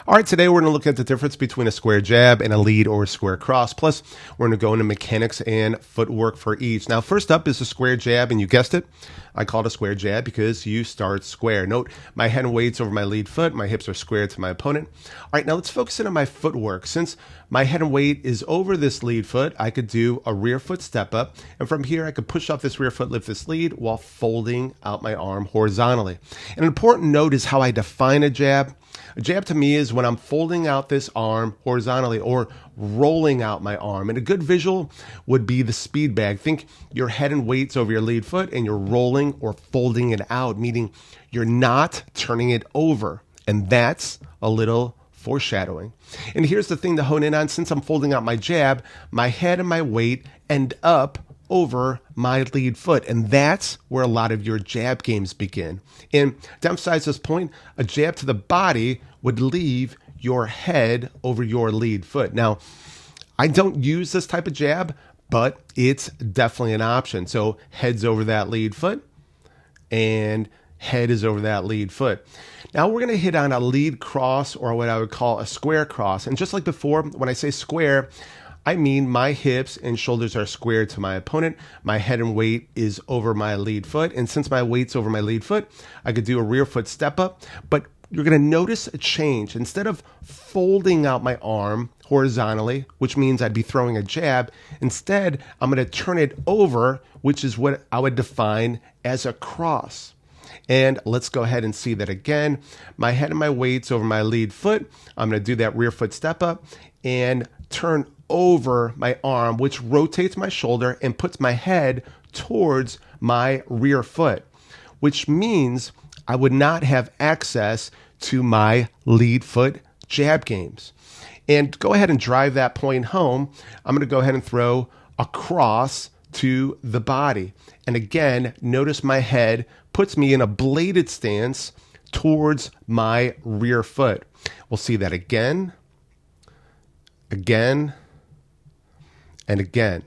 All right, today we're going to look at the difference between a square jab and a lead or a square cross. Plus, we're going to go into mechanics and footwork for each. Now, first up is a square jab, and you guessed it. I call it a square jab because you start square. Note, my head and weight's over my lead foot. My hips are squared to my opponent. All right, now let's focus in on my footwork. Since my head and weight is over this lead foot, I could do a rear foot step up. And from here, I could push off this rear foot, lift this lead while folding out my arm horizontally. An important note is how I define a jab. A jab to me is when I'm folding out this arm horizontally or rolling out my arm. And a good visual would be the speed bag. Think your head and weight's over your lead foot and you're rolling or folding it out, meaning you're not turning it over. And that's a little foreshadowing. And here's the thing to hone in on. Since I'm folding out my jab, my head and my weight end up over my lead foot. And that's where a lot of your jab games begin. And to emphasize this point, a jab to the body would leave your head over your lead foot. Now, I don't use this type of jab, but it's definitely an option. So head's over that lead foot and head is over that lead foot. Now we're going to hit on a lead cross, or what I would call a square cross. And just like before, when I say square, I mean my hips and shoulders are squared to my opponent. My head and weight is over my lead foot. And since my weight's over my lead foot, I could do a rear foot step up. But you're going to notice a change. Instead of folding out my arm horizontally, which means I'd be throwing a jab, instead I'm going to turn it over, which is what I would define as a cross. And let's go ahead and see that again. My head and my weight's over my lead foot. I'm going to do that rear foot step up and turn over my arm, which rotates my shoulder and puts my head towards my rear foot, which means I would not have access to my lead foot jab games. And go ahead and drive that point home. I'm going to go ahead and throw a cross to the body. And again, notice my head puts me in a bladed stance towards my rear foot. We'll see that again, and again.